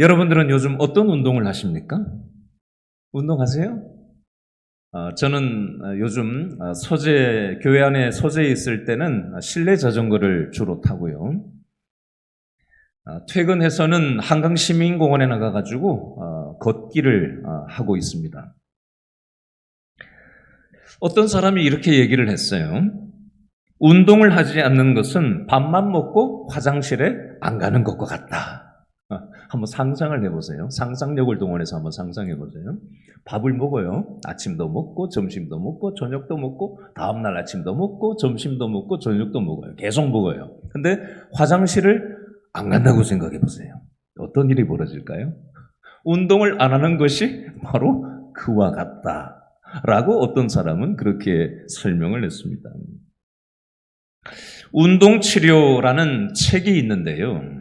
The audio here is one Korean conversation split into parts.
여러분들은 요즘 어떤 운동을 하십니까? 운동하세요? 저는 요즘 교회 안에 소재에 있을 때는 실내 자전거를 주로 타고요. 퇴근해서는 한강시민공원에 나가가지고 걷기를 하고 있습니다. 어떤 사람이 이렇게 얘기를 했어요. 운동을 하지 않는 것은 밥만 먹고 화장실에 안 가는 것과 같다. 한번 상상을 해보세요. 상상력을 동원해서 한번 상상해보세요. 밥을 먹어요. 아침도 먹고 점심도 먹고 저녁도 먹고 다음날 아침도 먹고 점심도 먹고 저녁도 먹어요. 계속 먹어요. 근데 화장실을 안 간다고 생각해보세요. 어떤 일이 벌어질까요? 운동을 안 하는 것이 바로 그와 같다 라고 어떤 사람은 그렇게 설명을 했습니다. 운동치료라는 책이 있는데요.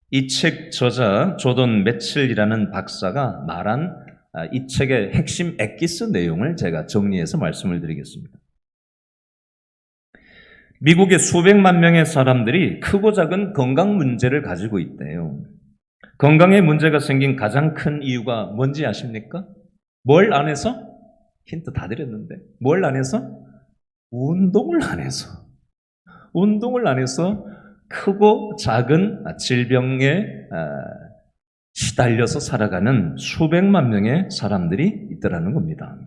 이 책 저자 조던 매칠이라는 박사가 말한 이 책의 핵심 엑기스 내용을 제가 정리해서 말씀을 드리겠습니다. 미국의 수백만 명의 사람들이 크고 작은 건강 문제를 가지고 있대요. 건강에 문제가 생긴 가장 큰 이유가 뭔지 아십니까? 뭘 안 해서? 힌트 다 드렸는데 뭘 안 해서? 운동을 안 해서. 운동을 안 해서 크고 작은 질병에 시달려서 살아가는 수백만 명의 사람들이 있더라는 겁니다.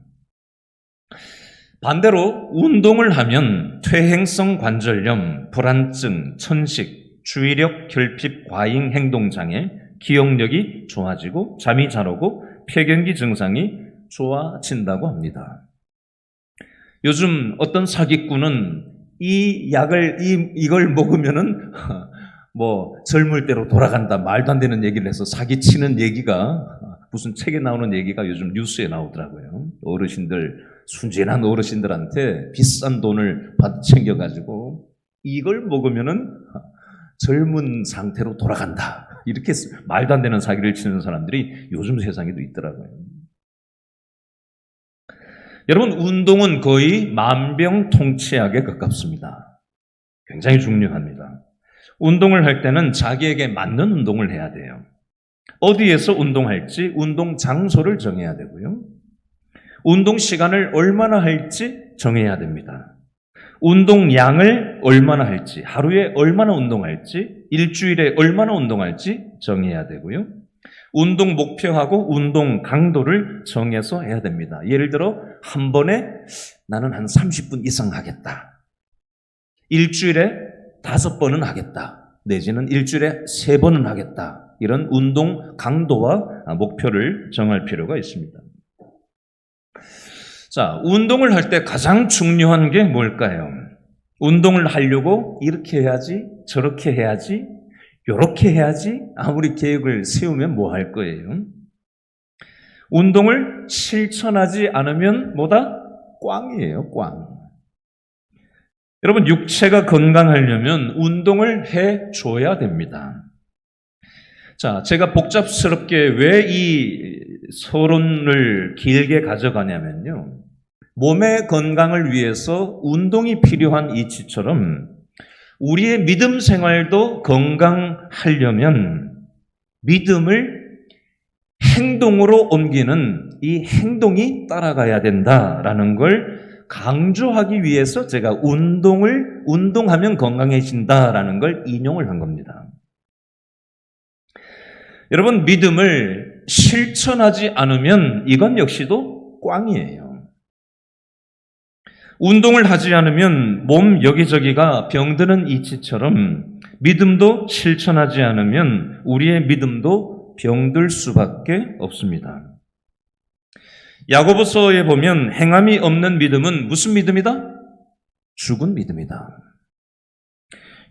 반대로 운동을 하면 퇴행성 관절염, 불안증, 천식, 주의력 결핍 과잉 행동장애, 기억력이 좋아지고 잠이 잘 오고 폐경기 증상이 좋아진다고 합니다. 요즘 어떤 사기꾼은 이 약을, 이걸 먹으면은, 젊을 때로 돌아간다, 말도 안 되는 얘기를 해서 사기치는 얘기가, 무슨 책에 나오는 얘기가 요즘 뉴스에 나오더라고요. 순진한 어르신들한테 비싼 돈을 챙겨가지고, 이걸 먹으면은 젊은 상태로 돌아간다. 이렇게 말도 안 되는 사기를 치는 사람들이 요즘 세상에도 있더라고요. 여러분, 운동은 거의 만병통치약에 가깝습니다. 굉장히 중요합니다. 운동을 할 때는 자기에게 맞는 운동을 해야 돼요. 어디에서 운동할지 운동 장소를 정해야 되고요. 운동 시간을 얼마나 할지 정해야 됩니다. 운동량을 얼마나 할지, 하루에 얼마나 운동할지, 일주일에 얼마나 운동할지 정해야 되고요. 운동 목표하고 운동 강도를 정해서 해야 됩니다. 예를 들어 한 번에 나는 한 30분 이상 하겠다. 일주일에 5번은 하겠다. 내지는 일주일에 3번은 하겠다. 이런 운동 강도와 목표를 정할 필요가 있습니다. 자, 운동을 할 때 가장 중요한 게 뭘까요? 운동을 하려고 이렇게 해야지, 저렇게 해야지, 이렇게 해야지 아무리 계획을 세우면 뭐 할 거예요? 운동을 실천하지 않으면 뭐다? 꽝이에요, 꽝. 여러분, 육체가 건강하려면 운동을 해줘야 됩니다. 자, 제가 복잡스럽게 왜 이 서론을 길게 가져가냐면요. 몸의 건강을 위해서 운동이 필요한 이치처럼 우리의 믿음 생활도 건강하려면 믿음을 행동으로 옮기는 이 행동이 따라가야 된다라는 걸 강조하기 위해서 제가 운동하면 건강해진다라는 걸 인용을 한 겁니다. 여러분, 믿음을 실천하지 않으면 이건 역시도 꽝이에요. 운동을 하지 않으면 몸 여기저기가 병드는 이치처럼 믿음도 실천하지 않으면 우리의 믿음도 병들 수밖에 없습니다. 야고보서에 보면 행함이 없는 믿음은 무슨 믿음이다? 죽은 믿음이다.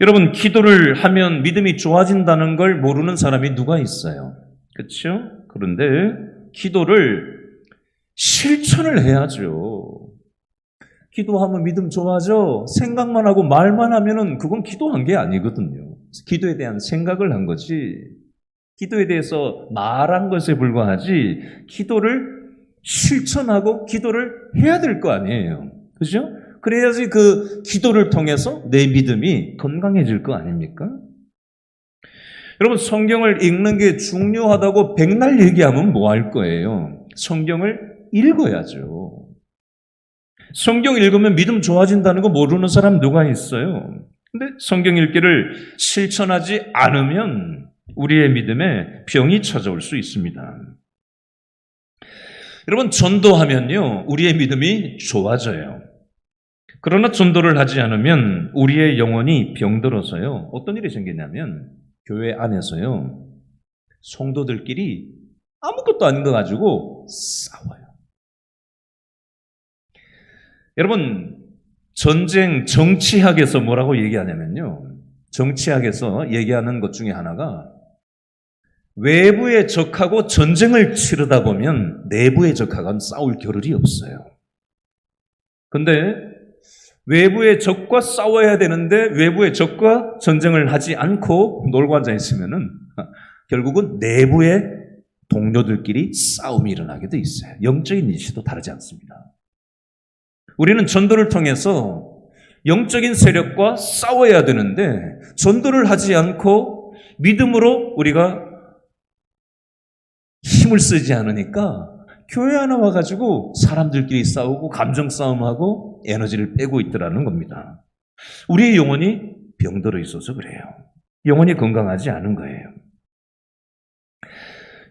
여러분, 기도를 하면 믿음이 좋아진다는 걸 모르는 사람이 누가 있어요? 그렇죠? 그런데 기도를 실천을 해야죠. 기도하면 믿음 좋아져. 생각만 하고 말만 하면은 그건 기도한 게 아니거든요. 기도에 대한 생각을 한 거지. 기도에 대해서 말한 것에 불과하지. 기도를 실천하고 기도를 해야 될 거 아니에요. 그죠? 그래야지 그 기도를 통해서 내 믿음이 건강해질 거 아닙니까? 여러분, 성경을 읽는 게 중요하다고 백날 얘기하면 뭐 할 거예요? 성경을 읽어야죠. 성경 읽으면 믿음 좋아진다는 거 모르는 사람 누가 있어요? 근데 성경 읽기를 실천하지 않으면 우리의 믿음에 병이 찾아올 수 있습니다. 여러분, 전도하면요, 우리의 믿음이 좋아져요. 그러나 전도를 하지 않으면 우리의 영혼이 병들어서요, 어떤 일이 생기냐면 교회 안에서요, 성도들끼리 아무것도 아닌 거 가지고 싸워요. 여러분, 전쟁 정치학에서 뭐라고 얘기하냐면요, 정치학에서 얘기하는 것 중에 하나가 외부의 적하고 전쟁을 치르다 보면 내부의 적하고는 싸울 겨를이 없어요. 근데 외부의 적과 싸워야 되는데 외부의 적과 전쟁을 하지 않고 놀고 앉아 있으면은 결국은 내부의 동료들끼리 싸움이 일어나게 돼 있어요. 영적인 이치도 다르지 않습니다. 우리는 전도를 통해서 영적인 세력과 싸워야 되는데 전도를 하지 않고 믿음으로 우리가 힘을 쓰지 않으니까 교회 하나 와가지고 사람들끼리 싸우고 감정 싸움하고 에너지를 빼고 있더라는 겁니다. 우리의 영혼이 병들어 있어서 그래요. 영혼이 건강하지 않은 거예요.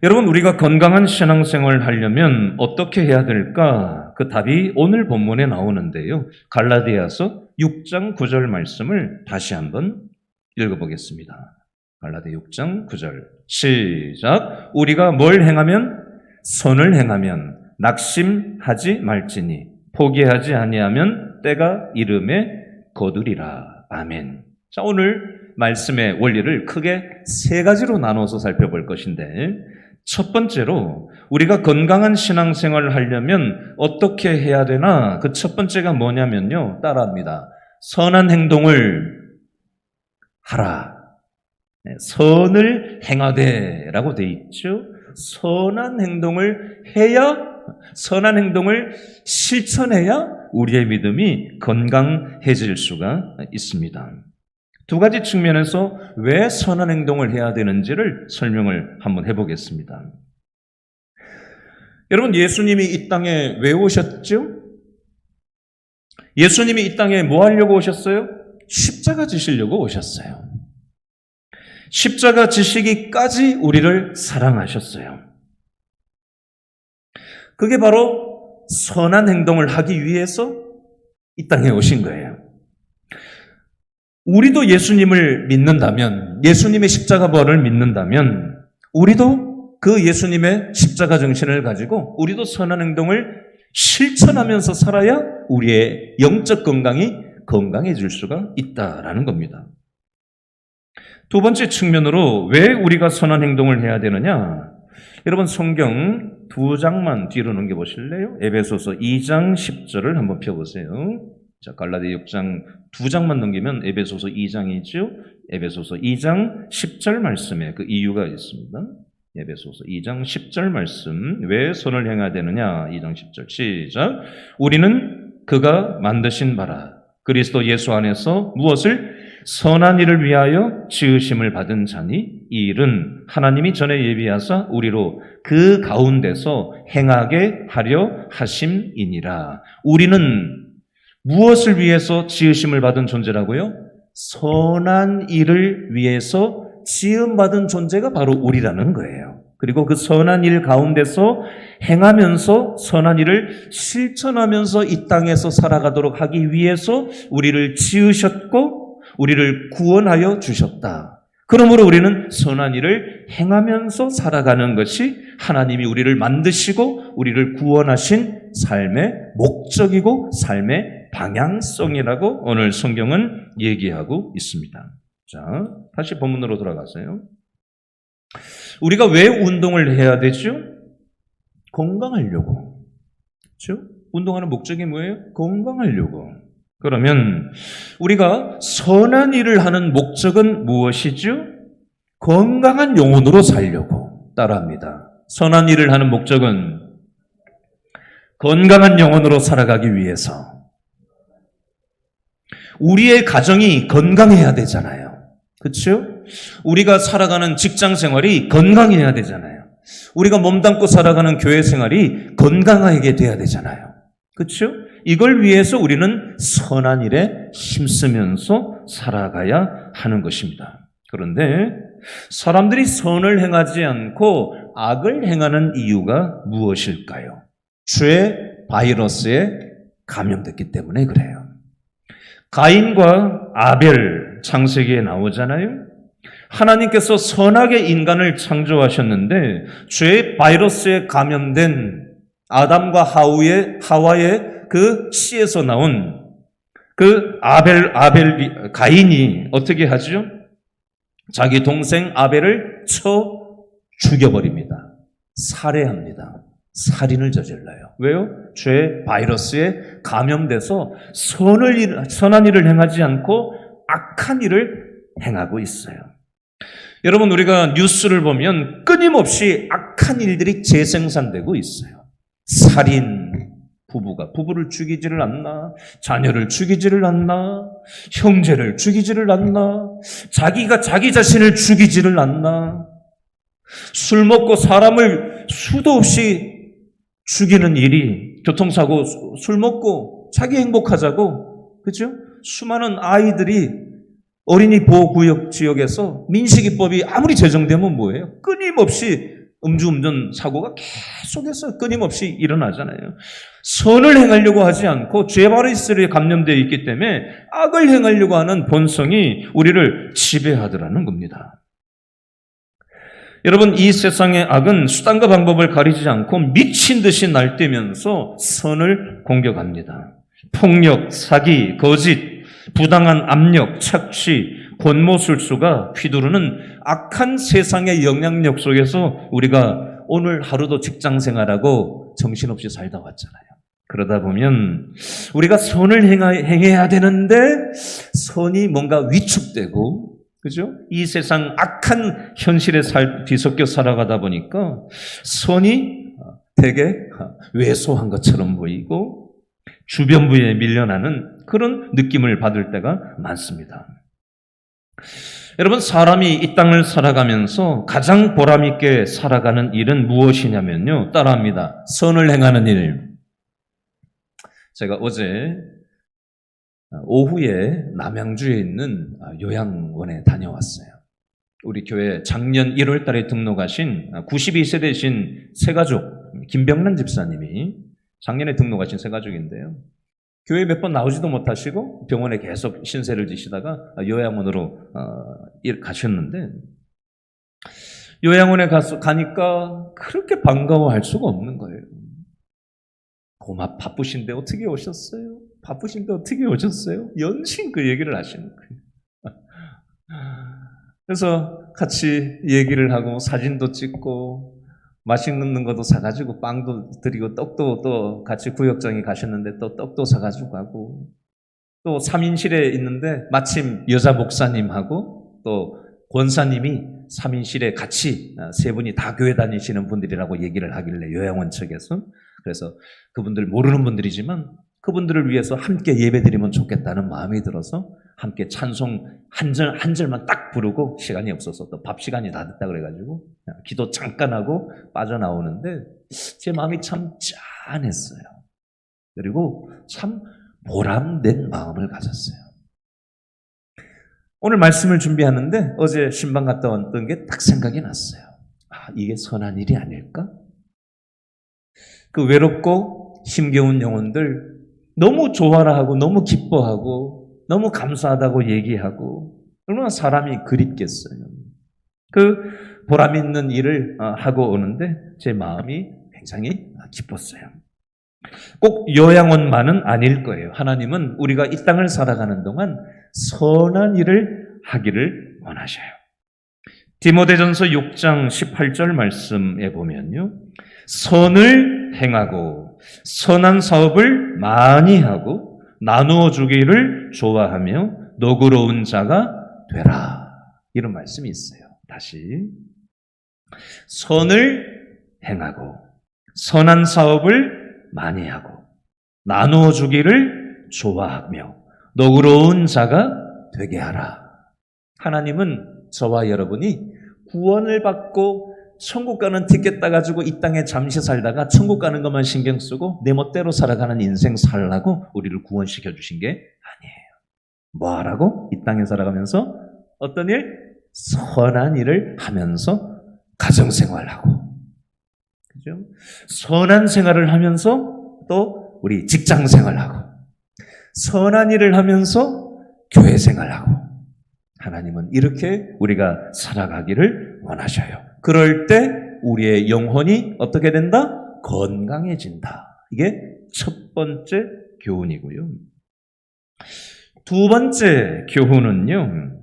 여러분, 우리가 건강한 신앙생활을 하려면 어떻게 해야 될까? 그 답이 오늘 본문에 나오는데요. 갈라디아서 6장 9절 말씀을 다시 한번 읽어보겠습니다. 갈라디아 6장 9절 시작. 우리가 뭘 행하면? 선을 행하면 낙심하지 말지니 포기하지 아니하면 때가 이름에 거두리라. 아멘. 자, 오늘 말씀의 원리를 크게 세 가지로 나눠서 살펴볼 것인데, 첫 번째로 우리가 건강한 신앙생활을 하려면 어떻게 해야 되나? 그 첫 번째가 뭐냐면요, 따라합니다. 선한 행동을 하라. 선을 행하되라고 돼 있죠. 선한 행동을 해야, 선한 행동을 실천해야 우리의 믿음이 건강해질 수가 있습니다. 두 가지 측면에서 왜 선한 행동을 해야 되는지를 설명을 한번 해보겠습니다. 여러분, 예수님이 이 땅에 왜 오셨죠? 예수님이 이 땅에 뭐 하려고 오셨어요? 십자가 지시려고 오셨어요. 십자가 지시기까지 우리를 사랑하셨어요. 그게 바로 선한 행동을 하기 위해서 이 땅에 오신 거예요. 우리도 예수님을 믿는다면, 예수님의 십자가 부활을 믿는다면 우리도 그 예수님의 십자가 정신을 가지고 우리도 선한 행동을 실천하면서 살아야 우리의 영적 건강이 건강해질 수가 있다라는 겁니다. 두 번째 측면으로 왜 우리가 선한 행동을 해야 되느냐? 여러분, 성경 두 장만 뒤로 넘겨보실래요? 에베소서 2장 10절을 한번 펴보세요. 자, 갈라디아 6장 두 장만 넘기면 에베소서 2장이죠. 에베소서 2장 10절 말씀에 그 이유가 있습니다. 에베소서 2장 10절 말씀, 왜 선을 행해야 되느냐? 2장 10절 시작. 우리는 그가 만드신 바라 그리스도 예수 안에서 무엇을? 선한 일을 위하여 지으심을 받은 자니 이 일은 하나님이 전에 예비하사 우리로 그 가운데서 행하게 하려 하심이니라. 우리는 무엇을 위해서 지으심을 받은 존재라고요? 선한 일을 위해서 지음받은 존재가 바로 우리라는 거예요. 그리고 그 선한 일 가운데서 행하면서 선한 일을 실천하면서 이 땅에서 살아가도록 하기 위해서 우리를 지으셨고 우리를 구원하여 주셨다. 그러므로 우리는 선한 일을 행하면서 살아가는 것이 하나님이 우리를 만드시고 우리를 구원하신 삶의 목적이고 삶의 방향성이라고 오늘 성경은 얘기하고 있습니다. 자, 다시 본문으로 돌아가세요. 우리가 왜 운동을 해야 되죠? 건강하려고. 그렇죠? 운동하는 목적이 뭐예요? 건강하려고. 그러면 우리가 선한 일을 하는 목적은 무엇이죠? 건강한 영혼으로 살려고. 따라합니다. 선한 일을 하는 목적은 건강한 영혼으로 살아가기 위해서. 우리의 가정이 건강해야 되잖아요. 그렇죠? 우리가 살아가는 직장 생활이 건강해야 되잖아요. 우리가 몸담고 살아가는 교회 생활이 건강하게 돼야 되잖아요. 그렇죠? 이걸 위해서 우리는 선한 일에 힘쓰면서 살아가야 하는 것입니다. 그런데 사람들이 선을 행하지 않고 악을 행하는 이유가 무엇일까요? 죄 바이러스에 감염됐기 때문에 그래요. 가인과 아벨 창세기에 나오잖아요. 하나님께서 선하게 인간을 창조하셨는데 죄 바이러스에 감염된 아담과 하와의 그 씨에서 나온 그 가인이 어떻게 하죠? 자기 동생 아벨을 쳐 죽여버립니다. 살해합니다. 살인을 저질러요. 왜요? 죄 바이러스에 감염돼서 선한 일을 행하지 않고 악한 일을 행하고 있어요. 여러분, 우리가 뉴스를 보면 끊임없이 악한 일들이 재생산되고 있어요. 살인, 부부를 죽이지를 않나, 자녀를 죽이지를 않나, 형제를 죽이지를 않나, 자기가 자기 자신을 죽이지를 않나, 술 먹고 사람을 수도 없이 죽이는 일이, 교통사고, 술 먹고 자기 행복하자고, 그죠? 수많은 아이들이 어린이 보호구역 지역에서 민식이법이 아무리 제정되면 뭐예요? 끊임없이 음주운전 사고가 계속해서 끊임없이 일어나잖아요. 선을 행하려고 하지 않고 죄 바이러스에 감염되어 있기 때문에 악을 행하려고 하는 본성이 우리를 지배하더라는 겁니다. 여러분, 이 세상의 악은 수단과 방법을 가리지 않고 미친 듯이 날뛰면서 선을 공격합니다. 폭력, 사기, 거짓, 부당한 압력, 착취, 권모술수가 휘두르는 악한 세상의 영향력 속에서 우리가 오늘 하루도 직장 생활하고 정신없이 살다 왔잖아요. 그러다 보면 우리가 선을 행해야 되는데 선이 뭔가 위축되고, 그죠? 이 세상 악한 현실에 뒤섞여 살아가다 보니까 선이 되게 왜소한 것처럼 보이고 주변부에 밀려나는 그런 느낌을 받을 때가 많습니다. 여러분, 사람이 이 땅을 살아가면서 가장 보람있게 살아가는 일은 무엇이냐면요, 따라합니다. 선을 행하는 일. 제가 어제 오후에 남양주에 있는 요양원에 다녀왔어요. 우리 교회 작년 1월 달에 등록하신 92세 되신 새가족 김병란 집사님이 작년에 등록하신 새가족인데요. 교회 몇 번 나오지도 못하시고 병원에 계속 신세를 지시다가 요양원으로 가셨는데, 요양원에 가니까 그렇게 반가워할 수가 없는 거예요. 바쁘신데 어떻게 오셨어요? 바쁘신데 어떻게 오셨어요? 연신 그 얘기를 하시는 거예요. 그래서 같이 얘기를 하고 사진도 찍고 맛있는 것도 사가지고 빵도 드리고 떡도 또 같이 구역장에 가셨는데 또 떡도 사가지고 가고, 또 3인실에 있는데 마침 여자 목사님하고 또 권사님이 3인실에 같이 세 분이 다 교회 다니시는 분들이라고 얘기를 하길래 요양원 측에서, 그래서 그분들 모르는 분들이지만 그분들을 위해서 함께 예배드리면 좋겠다는 마음이 들어서 함께 찬송 한 절만 딱 부르고, 시간이 없어서 또 밥 시간이 다 됐다 그래가지고 기도 잠깐 하고 빠져나오는데 제 마음이 참 짠했어요. 그리고 참 보람된 마음을 가졌어요. 오늘 말씀을 준비하는데 어제 신방 갔다 왔던 게 딱 생각이 났어요. 이게 선한 일이 아닐까? 그 외롭고 힘겨운 영혼들 너무 좋아라 하고 너무 기뻐하고 너무 감사하다고 얘기하고 얼마나 사람이 그립겠어요. 그 보람 있는 일을 하고 오는데 제 마음이 굉장히 기뻤어요. 꼭 요양원만은 아닐 거예요. 하나님은 우리가 이 땅을 살아가는 동안 선한 일을 하기를 원하셔요. 디모데전서 6장 18절 말씀에 보면요, 선을 행하고 선한 사업을 많이 하고 나누어 주기를 좋아하며 너그러운 자가 되라, 이런 말씀이 있어요. 다시, 선을 행하고 선한 사업을 많이 하고 나누어 주기를 좋아하며 너그러운 자가 되게 하라. 하나님은 저와 여러분이 구원을 받고 천국 가는 티켓 따가지고 이 땅에 잠시 살다가 천국 가는 것만 신경 쓰고 내 멋대로 살아가는 인생 살라고 우리를 구원시켜 주신 게 아니에요. 뭐 하라고? 이 땅에 살아가면서 어떤 일? 선한 일을 하면서 가정생활하고, 그죠? 선한 생활을 하면서 또 우리 직장생활하고, 선한 일을 하면서 교회생활하고, 하나님은 이렇게 우리가 살아가기를 원하셔요. 그럴 때 우리의 영혼이 어떻게 된다? 건강해진다. 이게 첫 번째 교훈이고요. 두 번째 교훈은요,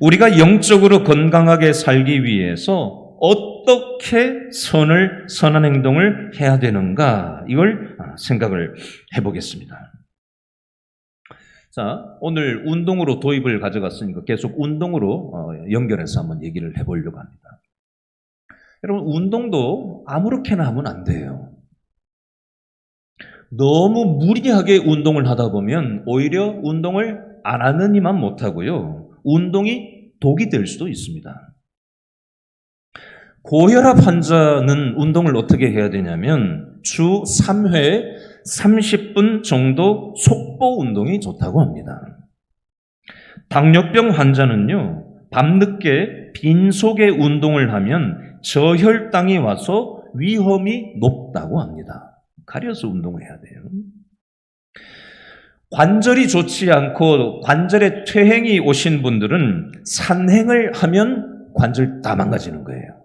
우리가 영적으로 건강하게 살기 위해서 어떻게 선한 행동을 해야 되는가, 이걸 생각을 해보겠습니다. 자, 오늘 운동으로 도입을 가져갔으니까 계속 운동으로 연결해서 한번 얘기를 해보려고 합니다. 여러분, 운동도 아무렇게나 하면 안 돼요. 너무 무리하게 운동을 하다 보면 오히려 운동을 안 하는 이만 못하고요, 운동이 독이 될 수도 있습니다. 고혈압 환자는 운동을 어떻게 해야 되냐면 주 3회 30분 정도 속보 운동이 좋다고 합니다. 당뇨병 환자는요, 밤늦게 빈속에 운동을 하면 저혈당이 와서 위험이 높다고 합니다. 가려서 운동을 해야 돼요. 관절이 좋지 않고 관절에 퇴행이 오신 분들은 산행을 하면 관절 다 망가지는 거예요.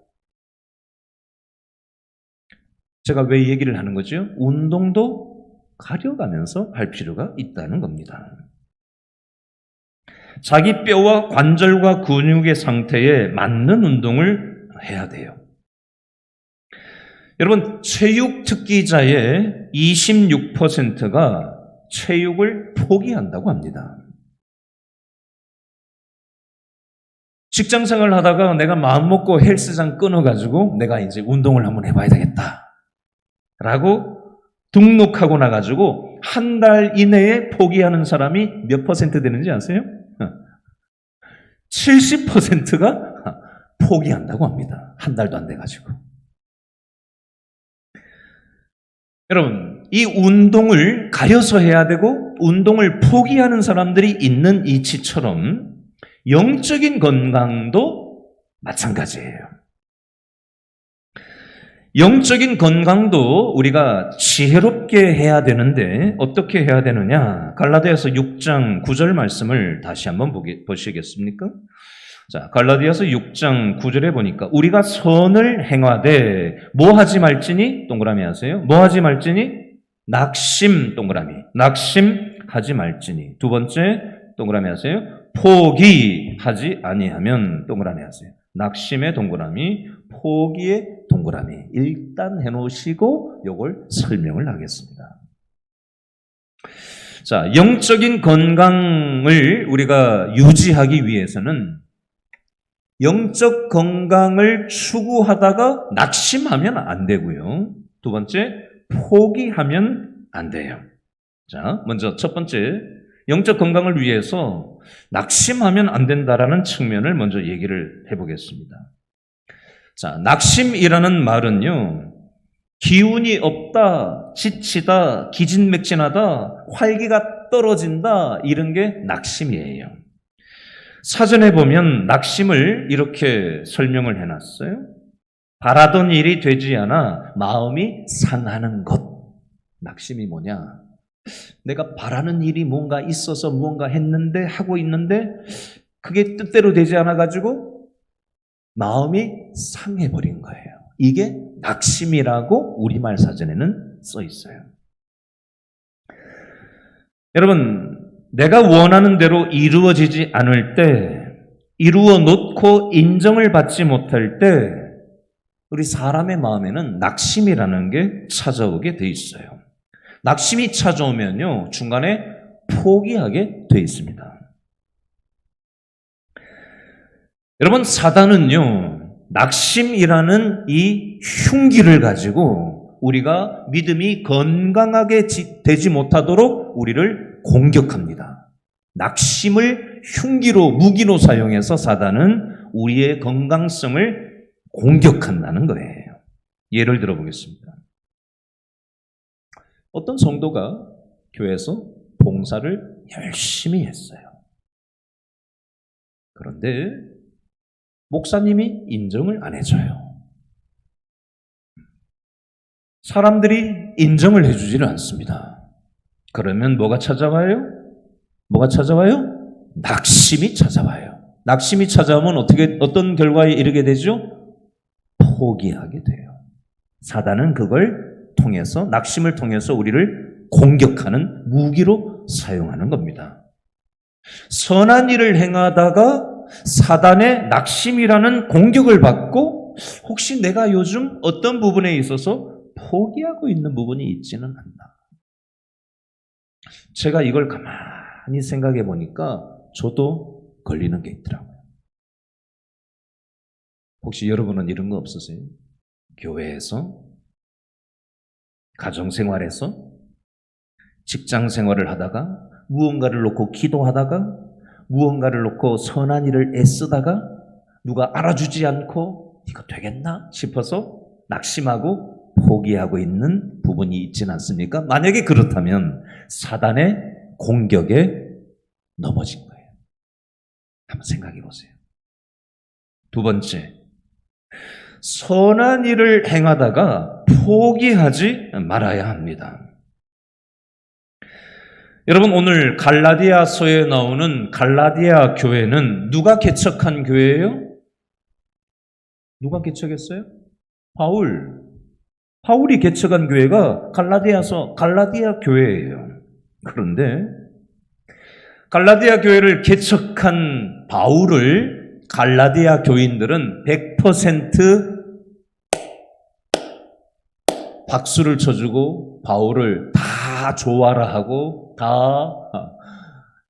제가 왜 얘기를 하는 거죠? 운동도 가려가면서 할 필요가 있다는 겁니다. 자기 뼈와 관절과 근육의 상태에 맞는 운동을 해야 돼요. 여러분, 체육 특기자의 26%가 체육을 포기한다고 합니다. 직장생활을 하다가 내가 마음먹고 헬스장 끊어가지고 내가 이제 운동을 한번 해봐야 되겠다 라고 등록하고 나가지고 한 달 이내에 포기하는 사람이 몇 퍼센트 되는지 아세요? 70%가 포기한다고 합니다. 한 달도 안 돼가지고. 여러분, 이 운동을 가려서 해야 되고 운동을 포기하는 사람들이 있는 이치처럼 영적인 건강도 마찬가지예요. 영적인 건강도 우리가 지혜롭게 해야 되는데 어떻게 해야 되느냐? 갈라디아서 6장 9절 말씀을 다시 한번 보시겠습니까? 자, 갈라디아서 6장 9절에 보니까 우리가 선을 행하되 뭐 하지 말지니 동그라미 하세요. 뭐 하지 말지니 낙심 동그라미. 낙심하지 말지니. 두 번째 동그라미 하세요. 포기하지 아니하면 동그라미 하세요. 낙심의 동그라미, 포기의 동그라미. 일단 해놓으시고 이걸 설명을 하겠습니다. 자, 영적인 건강을 우리가 유지하기 위해서는 영적 건강을 추구하다가 낙심하면 안 되고요. 두 번째, 포기하면 안 돼요. 자, 먼저 첫 번째, 영적 건강을 위해서 낙심하면 안 된다라는 측면을 먼저 얘기를 해보겠습니다. 자, 낙심이라는 말은요, 기운이 없다, 지치다, 기진맥진하다, 활기가 떨어진다, 이런 게 낙심이에요. 사전에 보면 낙심을 이렇게 설명을 해놨어요. 바라던 일이 되지 않아 마음이 상하는 것. 낙심이 뭐냐? 내가 바라는 일이 뭔가 있어서 무언가 했는데, 하고 있는데 그게 뜻대로 되지 않아가지고 마음이 상해버린 거예요. 이게 낙심이라고 우리말 사전에는 써 있어요. 여러분, 내가 원하는 대로 이루어지지 않을 때, 이루어 놓고 인정을 받지 못할 때 우리 사람의 마음에는 낙심이라는 게 찾아오게 돼 있어요. 낙심이 찾아오면요, 중간에 포기하게 돼 있습니다. 여러분, 사단은요, 낙심이라는 이 흉기를 가지고 우리가 믿음이 건강하게 되지 못하도록 우리를 공격합니다. 낙심을 흉기로, 무기로 사용해서 사단은 우리의 건강성을 공격한다는 거예요. 예를 들어 보겠습니다. 어떤 성도가 교회에서 봉사를 열심히 했어요. 그런데 목사님이 인정을 안 해줘요. 사람들이 인정을 해주지를 않습니다. 그러면 뭐가 찾아와요? 뭐가 찾아와요? 낙심이 찾아와요. 낙심이 찾아오면 어떤 결과에 이르게 되죠? 포기하게 돼요. 사단은 그걸 통해서, 낙심을 통해서 우리를 공격하는 무기로 사용하는 겁니다. 선한 일을 행하다가 사단의 낙심이라는 공격을 받고 혹시 내가 요즘 어떤 부분에 있어서 포기하고 있는 부분이 있지는 않나. 제가 이걸 가만히 생각해 보니까 저도 걸리는 게 있더라고요. 혹시 여러분은 이런 거 없으세요? 교회에서, 가정생활에서, 직장생활을 하다가 무언가를 놓고 기도하다가 무언가를 놓고 선한 일을 애쓰다가 누가 알아주지 않고 이거 되겠나 싶어서 낙심하고 포기하고 있는 부분이 있지는 않습니까? 만약에 그렇다면 사단의 공격에 넘어진 거예요. 한번 생각해 보세요. 두 번째, 선한 일을 행하다가 포기하지 말아야 합니다. 여러분, 오늘 갈라디아서에 나오는 갈라디아 교회는 누가 개척한 교회예요? 누가 개척했어요? 바울이 개척한 교회가 갈라디아 교회예요. 그런데 갈라디아 교회를 개척한 바울을 갈라디아 교인들은 100% 박수를 쳐주고 바울을 다 좋아라 하고 다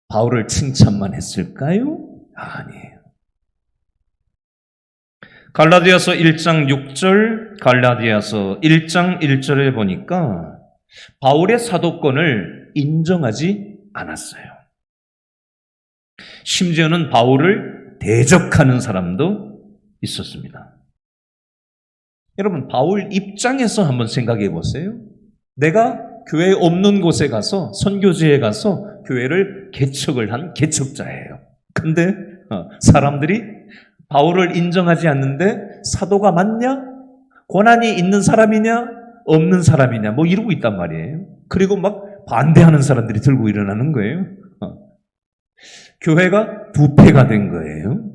바울을 칭찬만 했을까요? 아니에요. 갈라디아서 1장 6절, 갈라디아서 1장 1절에 보니까 바울의 사도권을 인정하지 않았어요. 심지어는 바울을 대적하는 사람도 있었습니다. 여러분, 바울 입장에서 한번 생각해 보세요. 내가 교회 없는 곳에 가서, 선교지에 가서 교회를 개척을 한 개척자예요. 근데 사람들이 바울을 인정하지 않는데 사도가 맞냐? 권한이 있는 사람이냐? 없는 사람이냐? 뭐 이러고 있단 말이에요. 그리고 막 반대하는 사람들이 들고 일어나는 거예요. 교회가 부패가 된 거예요.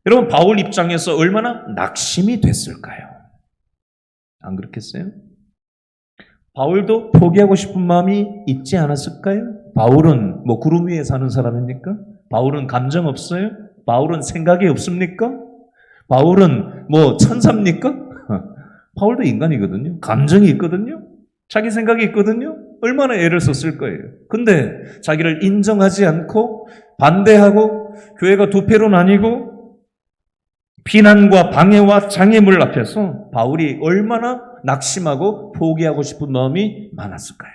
여러분, 바울 입장에서 얼마나 낙심이 됐을까요? 안 그렇겠어요? 바울도 포기하고 싶은 마음이 있지 않았을까요? 바울은 뭐 구름 위에 사는 사람입니까? 바울은 감정 없어요? 바울은 생각이 없습니까? 바울은 뭐 천사입니까? 바울도 인간이거든요. 감정이 있거든요. 자기 생각이 있거든요. 얼마나 애를 썼을 거예요. 근데 자기를 인정하지 않고 반대하고 교회가 두 패로 나뉘고 비난과 방해와 장애물 앞에서 바울이 얼마나 낙심하고 포기하고 싶은 마음이 많았을까요?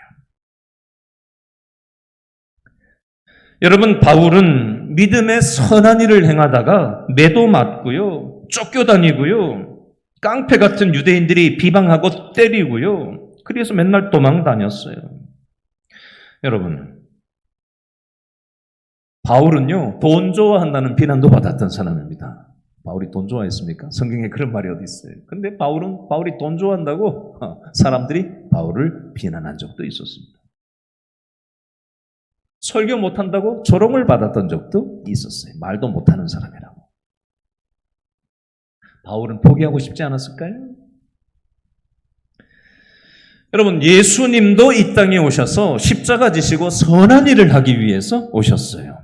여러분, 바울은 믿음의 선한 일을 행하다가 매도 맞고요, 쫓겨다니고요, 깡패 같은 유대인들이 비방하고 때리고요, 그래서 맨날 도망 다녔어요. 여러분, 바울은요, 돈 좋아한다는 비난도 받았던 사람입니다. 바울이 돈 좋아했습니까? 성경에 그런 말이 어디 있어요? 근데 바울이 돈 좋아한다고 사람들이 바울을 비난한 적도 있었습니다. 설교 못한다고 조롱을 받았던 적도 있었어요. 말도 못하는 사람이라고. 바울은 포기하고 싶지 않았을까요? 여러분, 예수님도 이 땅에 오셔서 십자가 지시고 선한 일을 하기 위해서 오셨어요.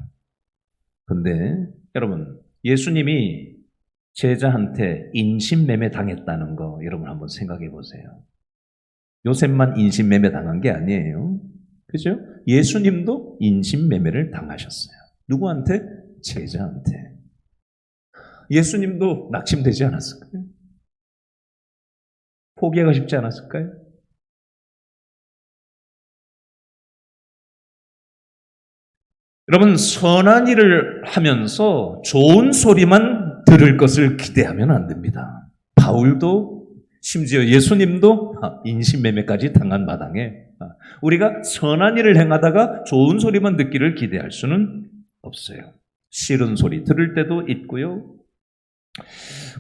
근데 여러분, 예수님이 제자한테 인신매매 당했다는 거 여러분 한번 생각해 보세요. 요셉만 인신매매 당한 게 아니에요. 그죠? 예수님도 인신매매를 당하셨어요. 누구한테? 제자한테. 예수님도 낙심되지 않았을까요? 포기하고 싶지 않았을까요? 여러분, 선한 일을 하면서 좋은 소리만 들을 것을 기대하면 안 됩니다. 바울도 심지어 예수님도 인신매매까지 당한 마당에 우리가 선한 일을 행하다가 좋은 소리만 듣기를 기대할 수는 없어요. 싫은 소리 들을 때도 있고요.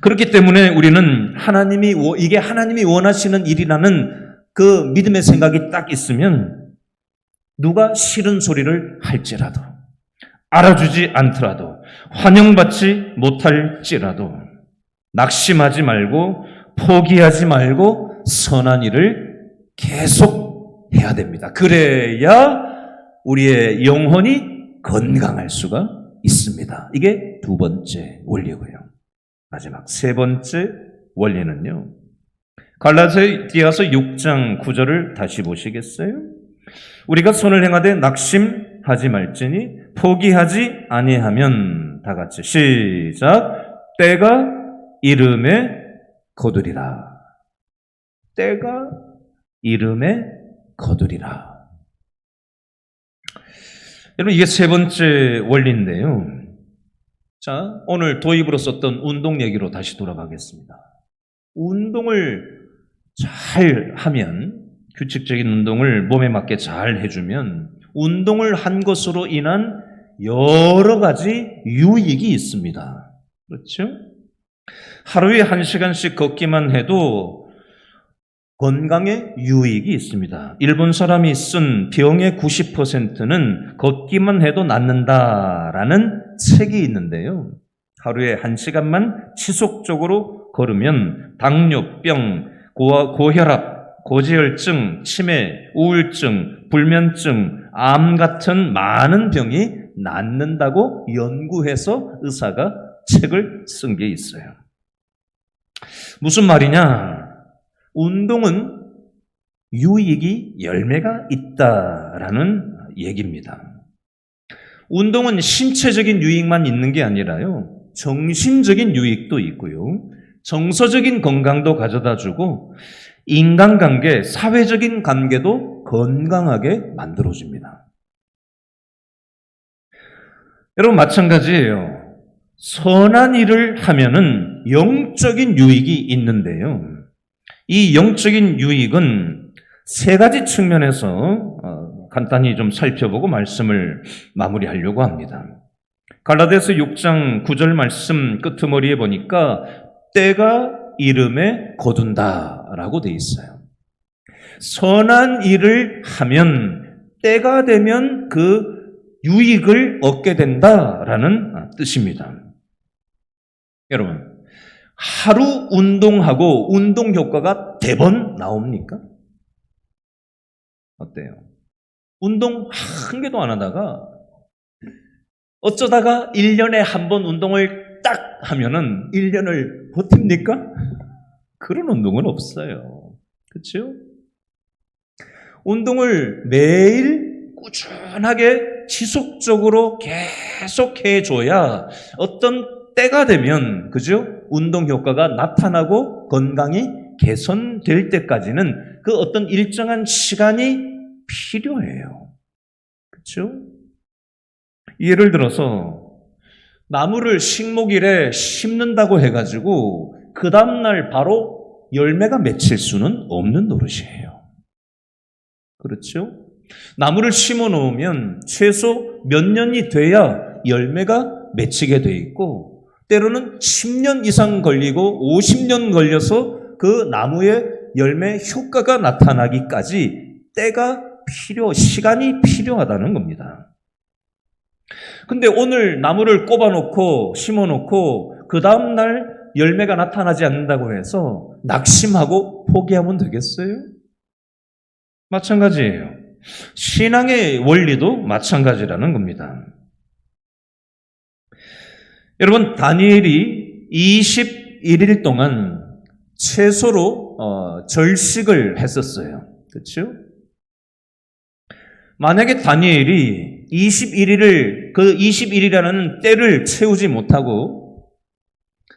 그렇기 때문에 우리는 이게 하나님이 원하시는 일이라는 그 믿음의 생각이 딱 있으면 누가 싫은 소리를 할지라도, 알아주지 않더라도, 환영받지 못할지라도 낙심하지 말고 포기하지 말고 선한 일을 계속 해야 됩니다. 그래야 우리의 영혼이 건강할 수가 있습니다. 이게 두 번째 원리고요. 마지막 세 번째 원리는요. 갈라디아서 6장 9절을 다시 보시겠어요? 우리가 선을 행하되 낙심하지 말지니 포기하지 아니하면 다 같이 시작. 때가 이름에 거두리라. 때가 이름에 거두리라. 여러분, 이게 세 번째 원리인데요. 자, 오늘 도입으로 썼던 운동 얘기로 다시 돌아가겠습니다. 운동을 잘 하면, 규칙적인 운동을 몸에 맞게 잘 해주면 운동을 한 것으로 인한 여러 가지 유익이 있습니다. 그렇죠? 하루에 1시간씩 걷기만 해도 건강에 유익이 있습니다. 일본 사람이 쓴 병의 90%는 걷기만 해도 낫는다라는 책이 있는데요. 하루에 1시간만 지속적으로 걸으면 당뇨병, 고혈압, 고지혈증, 치매, 우울증, 불면증, 암 같은 많은 병이 낫는다고 연구해서 의사가 책을 쓴 게 있어요. 무슨 말이냐? 운동은 유익이 열매가 있다라는 얘기입니다. 운동은 신체적인 유익만 있는 게 아니라요, 정신적인 유익도 있고요, 정서적인 건강도 가져다주고 인간관계, 사회적인 관계도 건강하게 만들어줍니다. 여러분, 마찬가지예요. 선한 일을 하면은 영적인 유익이 있는데요. 이 영적인 유익은 세 가지 측면에서 간단히 좀 살펴보고 말씀을 마무리하려고 합니다. 갈라디아서 6장 9절 말씀 끄트머리에 보니까 때가 이름에 거둔다라고 돼 있어요. 선한 일을 하면 때가 되면 그 유익을 얻게 된다라는 뜻입니다. 여러분, 하루 운동하고 운동 효과가 대번 나옵니까? 어때요? 운동 한 개도 안 하다가 어쩌다가 1년에 한 번 운동을 딱 하면은 1년을 버팁니까? 그런 운동은 없어요. 그렇죠? 운동을 매일 꾸준하게 지속적으로 계속 해줘야 어떤 때가 되면, 그죠? 운동 효과가 나타나고 건강이 개선될 때까지는 그 어떤 일정한 시간이 필요해요. 그렇죠? 예를 들어서 나무를 식목일에 심는다고 해가지고 그 다음날 바로 열매가 맺힐 수는 없는 노릇이에요. 그렇죠? 나무를 심어 놓으면 최소 몇 년이 돼야 열매가 맺히게 돼 있고, 때로는 10년 이상 걸리고 50년 걸려서 그 나무의 열매 효과가 나타나기까지 시간이 필요하다는 겁니다. 근데 오늘 나무를 꼽아놓고 심어놓고 그 다음날 열매가 나타나지 않는다고 해서 낙심하고 포기하면 되겠어요? 마찬가지예요. 신앙의 원리도 마찬가지라는 겁니다. 여러분, 다니엘이 21일 동안 채소로 절식을 했었어요. 그렇죠? 만약에 다니엘이 21일을 그 21일이라는 때를 채우지 못하고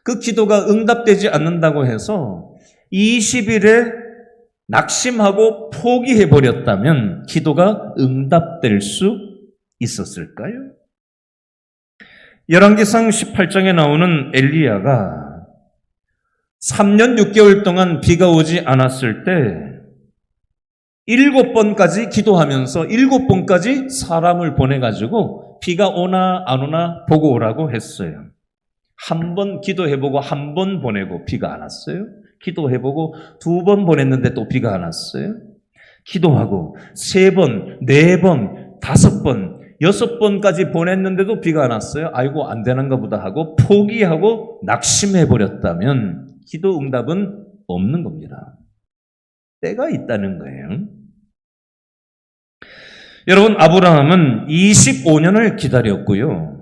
그 기도가 응답되지 않는다고 해서 20일에 낙심하고 포기해버렸다면 기도가 응답될 수 있었을까요? 열왕기상 18장에 나오는 엘리야가 3년 6개월 동안 비가 오지 않았을 때 7번까지 기도하면서 7번까지 사람을 보내가지고 비가 오나 안 오나 보고 오라고 했어요. 한 번 기도해보고 한 번 보내고 비가 안 왔어요. 기도해보고 2번 보냈는데 또 비가 안 왔어요. 기도하고 3번, 4번, 5번, 6번까지 보냈는데도 비가 안 왔어요. 아이고 안 되는가 보다 하고 포기하고 낙심해버렸다면 기도 응답은 없는 겁니다. 때가 있다는 거예요. 여러분, 아브라함은 25년을 기다렸고요.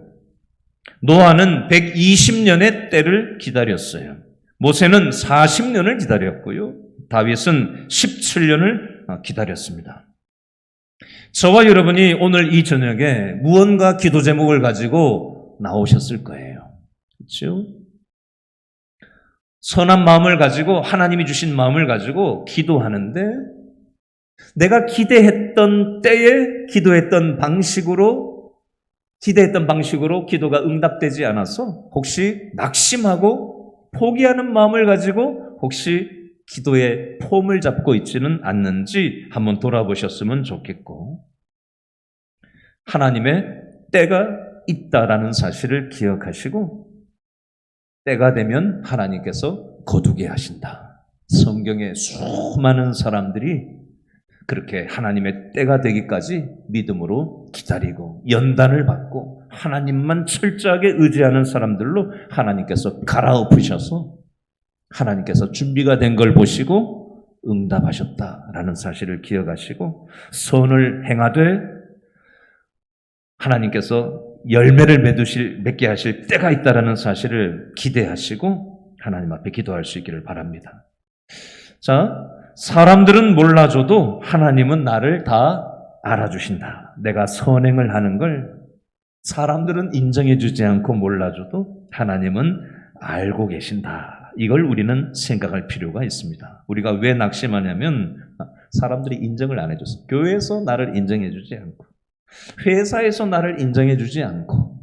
노아는 120년의 때를 기다렸어요. 모세는 40년을 기다렸고요. 다윗은 17년을 기다렸습니다. 저와 여러분이 오늘 이 저녁에 무언가 기도 제목을 가지고 나오셨을 거예요. 그렇죠? 선한 마음을 가지고 하나님이 주신 마음을 가지고 기도하는데 내가 기대했던 때에 기도했던 방식으로 기도가 응답되지 않아서 혹시 낙심하고 포기하는 마음을 가지고 혹시 기도의 폼을 잡고 있지는 않는지 한번 돌아보셨으면 좋겠고, 하나님의 때가 있다라는 사실을 기억하시고 때가 되면 하나님께서 거두게 하신다. 성경에 수많은 사람들이 그렇게 하나님의 때가 되기까지 믿음으로 기다리고 연단을 받고 하나님만 철저하게 의지하는 사람들로 하나님께서 갈아엎으셔서 하나님께서 준비가 된 걸 보시고 응답하셨다라는 사실을 기억하시고 선을 행하되 하나님께서 열매를 맺게 하실 때가 있다라는 사실을 기대하시고 하나님 앞에 기도할 수 있기를 바랍니다. 자, 사람들은 몰라줘도 하나님은 나를 다 알아주신다. 내가 선행을 하는 걸 사람들은 인정해주지 않고 몰라줘도 하나님은 알고 계신다. 이걸 우리는 생각할 필요가 있습니다. 우리가 왜 낙심하냐면 사람들이 인정을 안 해줘서, 교회에서 나를 인정해주지 않고, 회사에서 나를 인정해주지 않고,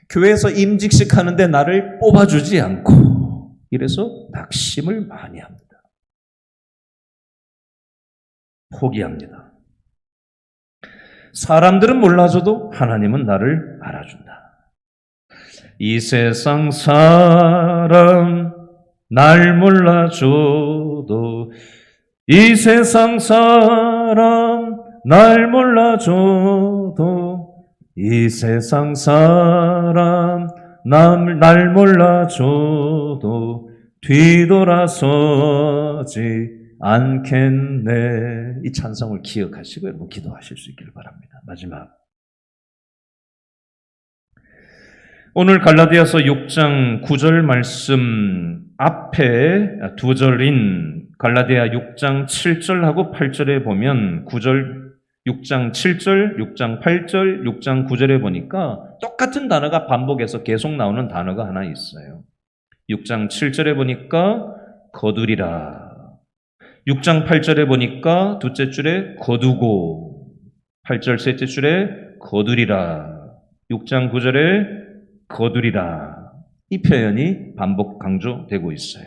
교회에서 임직식 하는데 나를 뽑아주지 않고, 이래서 낙심을 많이 합니다. 포기합니다. 사람들은 몰라줘도 하나님은 나를 알아준다. 이 세상 사람 날 몰라줘도, 이 세상 사람 날 몰라줘도, 이 세상 사람 날 몰라줘도 뒤돌아서지 않겠네. 이 찬송을 기억하시고 여러분 기도하실 수 있기를 바랍니다. 마지막, 오늘 갈라디아서 6장 9절 말씀 앞에 2절인 갈라디아 6장 7절하고 8절에 보면 6장 7절, 6장 8절, 6장 9절에 보니까 똑같은 단어가 반복해서 계속 나오는 단어가 하나 있어요. 6장 7절에 보니까 거두리라. 6장 8절에 보니까 둘째 줄에 거두고, 8절 셋째 줄에 거두리라. 6장 9절에 거두리라. 이 표현이 반복 강조되고 있어요.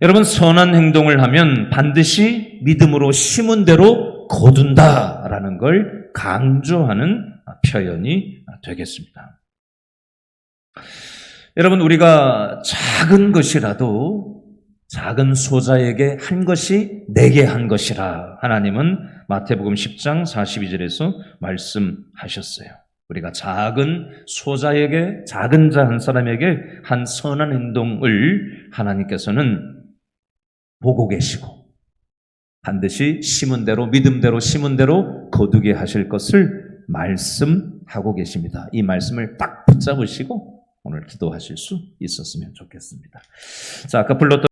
여러분, 선한 행동을 하면 반드시 믿음으로 심은 대로 거둔다라는 걸 강조하는 표현이 되겠습니다. 여러분, 우리가 작은 것이라도 작은 소자에게 한 것이 내게 한 것이라 하나님은 마태복음 10장 42절에서 말씀하셨어요. 우리가 작은 소자에게, 작은 자 한 사람에게 한 선한 행동을 하나님께서는 보고 계시고 반드시 심은 대로, 믿음대로 심은 대로 거두게 하실 것을 말씀하고 계십니다. 이 말씀을 딱 붙잡으시고 오늘 기도하실 수 있었으면 좋겠습니다. 자, 아까 불렀던